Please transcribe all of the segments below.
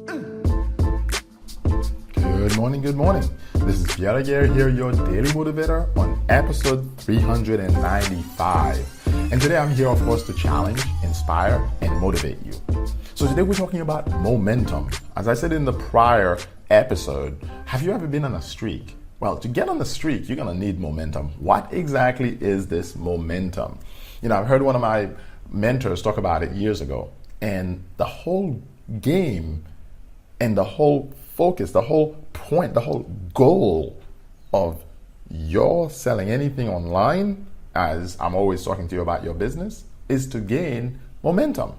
Good morning, good morning. This is Pierre here, your daily motivator on episode 395. And today I'm here, of course, to challenge, inspire, and motivate you. So today we're talking about momentum. As I said in the prior episode, have you ever been on a streak? Well, to get on the streak, you're going to need momentum. What exactly is this momentum? You know, I've heard one of my mentors talk about it years ago. And the whole game and the whole focus, the whole point, the whole goal of your selling anything online, as I'm always talking to you about your business, is to gain momentum.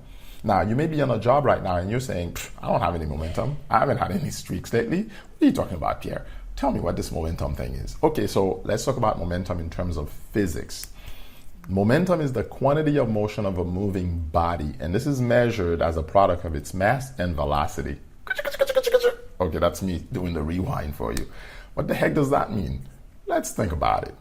Now, you may be on a job right now and you're saying, I don't have any momentum. I haven't had any streaks lately. What are you talking about, Pierre? Tell me what this momentum thing is. Okay, so let's talk about momentum in terms of physics. Momentum is the quantity of motion of a moving body, and this is measured as a product of its mass and velocity. Okay, that's me doing the rewind for you. What the heck does that mean? Let's think about it.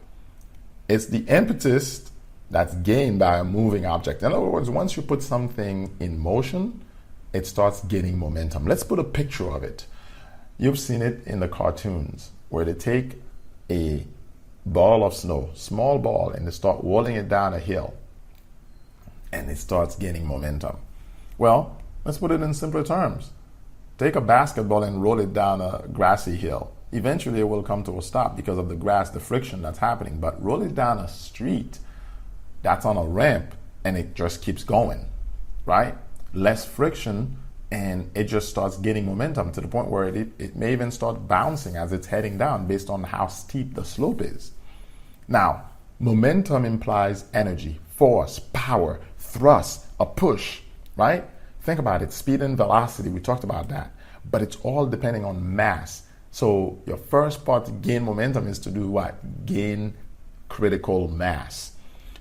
It's the impetus that's gained by a moving object. In other words, once you put something in motion, it starts gaining momentum. Let's put a picture of it. You've seen it in the cartoons where they take a ball of snow, small ball, and they start rolling it down a hill and it starts gaining momentum. Well, let's put it in simpler terms. Take a basketball and roll it down a grassy hill. Eventually it will come to a stop because of the grass, the friction that's happening. But roll it down a street that's on a ramp and it just keeps going, right? Less friction and it just starts getting momentum to the point where it may even start bouncing as it's heading down based on how steep the slope is. Now, momentum implies energy, force, power, thrust, a push, right? Think about it, speed and velocity, we talked about that. But it's all depending on mass. So your first part to gain momentum is to do what? Gain critical mass.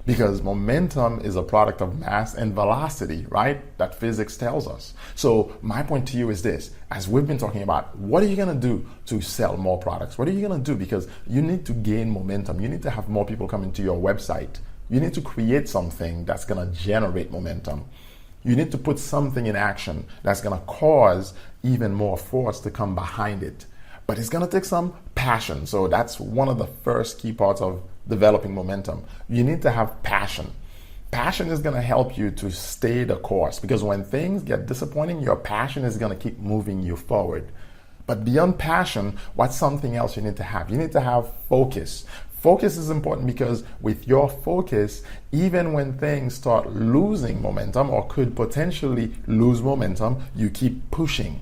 Because momentum is a product of mass and velocity, right? That physics tells us. So my point to you is this, as we've been talking about, what are you going to do to sell more products? What are you going to do? Because you need to gain momentum. You need to have more people coming to your website. You need to create something that's going to generate momentum. You need to put something in action that's going to cause even more force to come behind it. But it's going to take some passion. So that's one of the first key parts of developing momentum. You need to have passion. Passion is going to help you to stay the course because when things get disappointing, your passion is going to keep moving you forward. But beyond passion, what's something else you need to have? You need to have focus. Focus is important because with your focus, even when things start losing momentum or could potentially lose momentum, you keep pushing.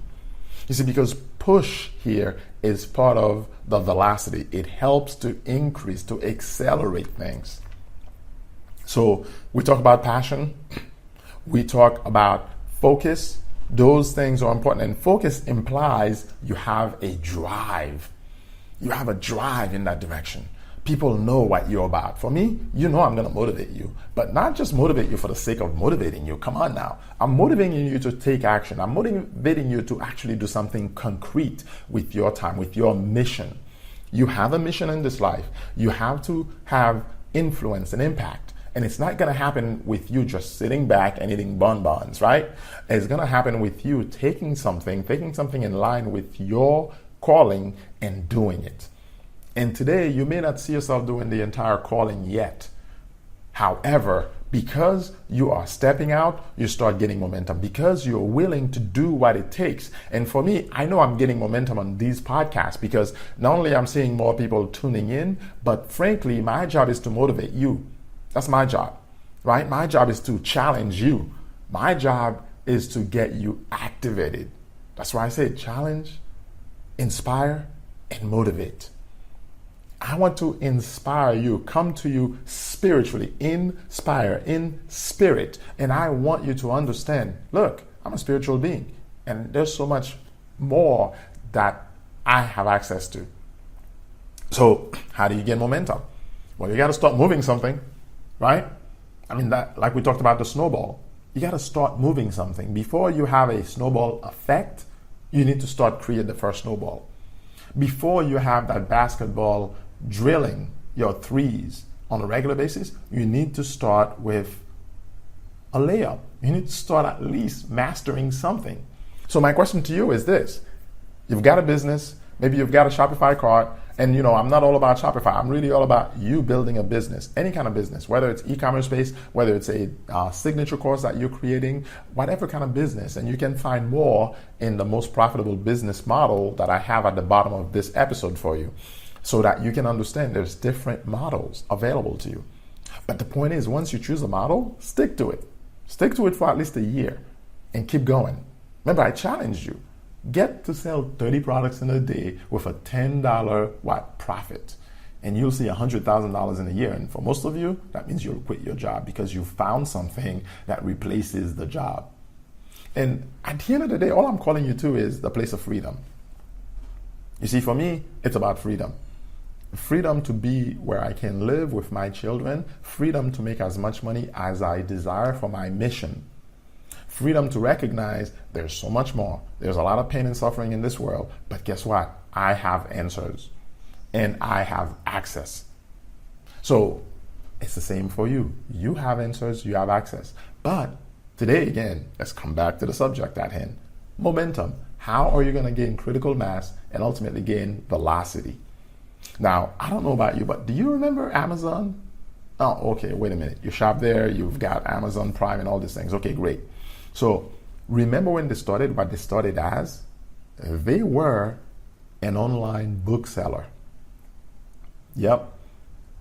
You see, because push here is part of the velocity. It helps to increase, to accelerate things. So we talk about passion. We talk about focus. Those things are important. And focus implies you have a drive. You have a drive in that direction. People know what you're about. For me, you know I'm going to motivate you, but not just motivate you for the sake of motivating you. Come on now. I'm motivating you to take action. I'm motivating you to actually do something concrete with your time, with your mission. You have a mission in this life. You have to have influence and impact. And it's not going to happen with you just sitting back and eating bonbons, right? It's going to happen with you taking something in line with your calling and doing it. And today, you may not see yourself doing the entire calling yet. However, because you are stepping out, you start getting momentum because you're willing to do what it takes. And for me, I know I'm getting momentum on these podcasts because not only I'm seeing more people tuning in, but frankly, my job is to motivate you. That's my job, right? My job is to challenge you. My job is to get you activated. That's why I say challenge, inspire, and motivate. I want to inspire you, come to you spiritually, inspire in spirit. And I want you to understand, look, I'm a spiritual being and there's so much more that I have access to. So how do you get momentum? Well, you got to start moving something, right? I mean, that, like we talked about the snowball, you got to start moving something. Before you have a snowball effect, you need to start creating the first snowball. Before you have that basketball drilling your threes on a regular basis, you need to start with a layup. You need to start at least mastering something. So my question to you is this. You've got a business, maybe you've got a Shopify cart, and I'm not all about Shopify. I'm really all about you building a business, any kind of business, whether it's e-commerce based, whether it's a signature course that you're creating, whatever kind of business. And you can find more in the most profitable business model that I have at the bottom of this episode for you, so that you can understand there's different models available to you. But the point is, once you choose a model, stick to it. Stick to it for at least a year and keep going. Remember, I challenged you. Get to sell 30 products in a day with a $10 profit, and you'll see $100,000 in a year. And for most of you, that means you'll quit your job because you found something that replaces the job. And at the end of the day, all I'm calling you to is the place of freedom. You see, for me, it's about freedom. Freedom to be where I can live with my children, freedom to make as much money as I desire for my mission. Freedom to recognize there's so much more. There's a lot of pain and suffering in this world, but guess what? I have answers and I have access. So it's the same for you. You have answers, you have access. But today, again, let's come back to the subject at hand. Momentum. How are you going to gain critical mass and ultimately gain velocity? Now, I don't know about you, but do you remember Amazon? Oh, okay, wait a minute. You shop there, you've got Amazon Prime and all these things. Okay, great. So remember when they started, what they started as? They were an online bookseller. Yep.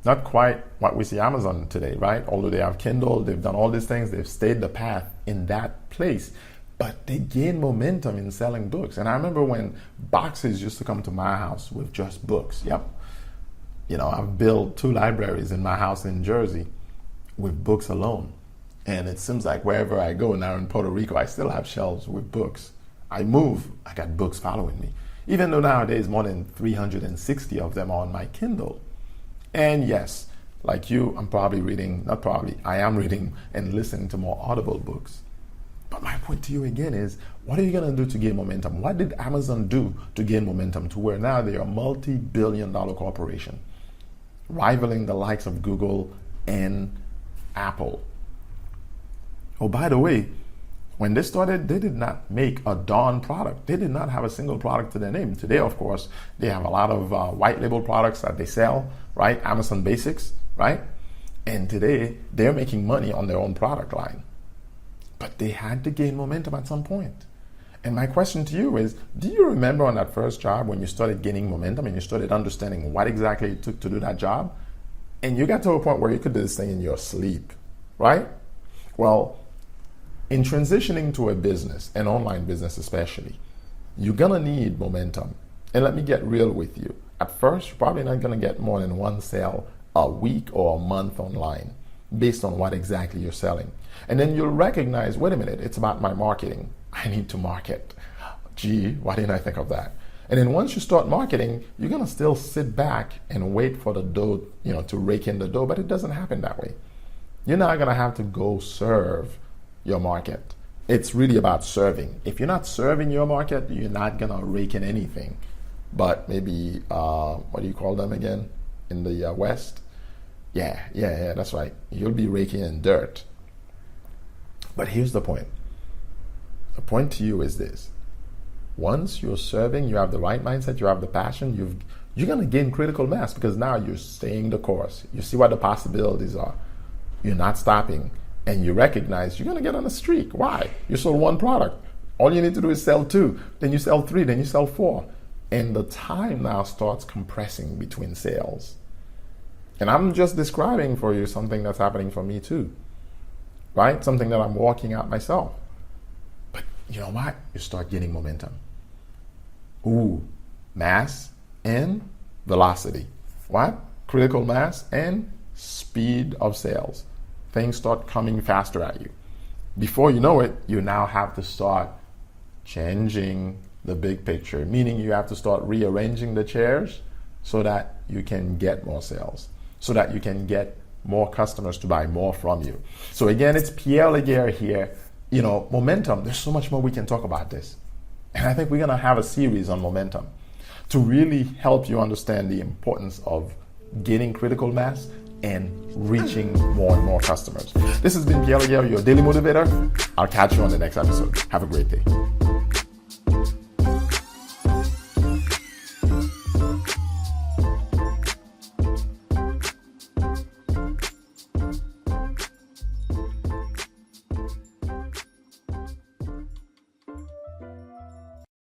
Not quite what we see Amazon today, right? Although they have Kindle, they've done all these things, they've stayed the path in that place. But they gained momentum in selling books. And I remember when boxes used to come to my house with just books. Yep. I've built 2 libraries in my house in Jersey with books alone. And it seems like wherever I go now in Puerto Rico, I still have shelves with books. I move, I got books following me. Even though nowadays more than 360 of them are on my Kindle. And yes, like you, I am reading and listening to more Audible books. But my point to you again is, what are you going to do to gain momentum? What did Amazon do to gain momentum to where now they are a multi-billion-dollar corporation, rivaling the likes of Google and Apple? Oh, by the way, when they started, they did not make a darn product. They did not have a single product to their name. Today, of course, they have a lot of white label products that they sell, right? Amazon Basics, right? And today, they're making money on their own product line. But they had to gain momentum at some point. And my question to you is, do you remember on that first job when you started gaining momentum and you started understanding what exactly it took to do that job? And you got to a point where you could do this thing in your sleep, right? Well, in transitioning to a business, an online business especially, you're gonna need momentum. And let me get real with you. At first, you're probably not gonna get more than 1 sale a week or a month online based on what exactly you're selling. And then you'll recognize, wait a minute, it's about my marketing. I need to market. Gee, why didn't I think of that? And then once you start marketing, you're gonna still sit back and wait for the dough, to rake in the dough, but it doesn't happen that way. You're not gonna have to go serve your market. It's really about serving. If you're not serving your market, you're not gonna rake in anything. But maybe, what do you call them again in the West? Yeah, that's right. You'll be raking in dirt. But here's the point. The point to you is this. Once you're serving, you have the right mindset, you have the passion, you're gonna gain critical mass because now you're staying the course. You see what the possibilities are. You're not stopping. And you recognize you're going to get on a streak. Why? You sold 1 product. All you need to do is sell 2. Then you sell 3. Then you sell 4. And the time now starts compressing between sales. And I'm just describing for you something that's happening for me too. Right? Something that I'm walking out myself. But you know what? You start getting momentum. Ooh, mass and velocity. What? Critical mass and speed of sales. Things start coming faster at you. Before you know it, you now have to start changing the big picture, meaning you have to start rearranging the chairs so that you can get more sales, so that you can get more customers to buy more from you. So again, it's Pierre Laguerre here. Momentum, there's so much more we can talk about this. And I think we're gonna have a series on momentum to really help you understand the importance of gaining critical mass and reaching more and more customers. This has been Pierre Laguerre, your daily motivator. I'll catch you on the next episode. Have a great day.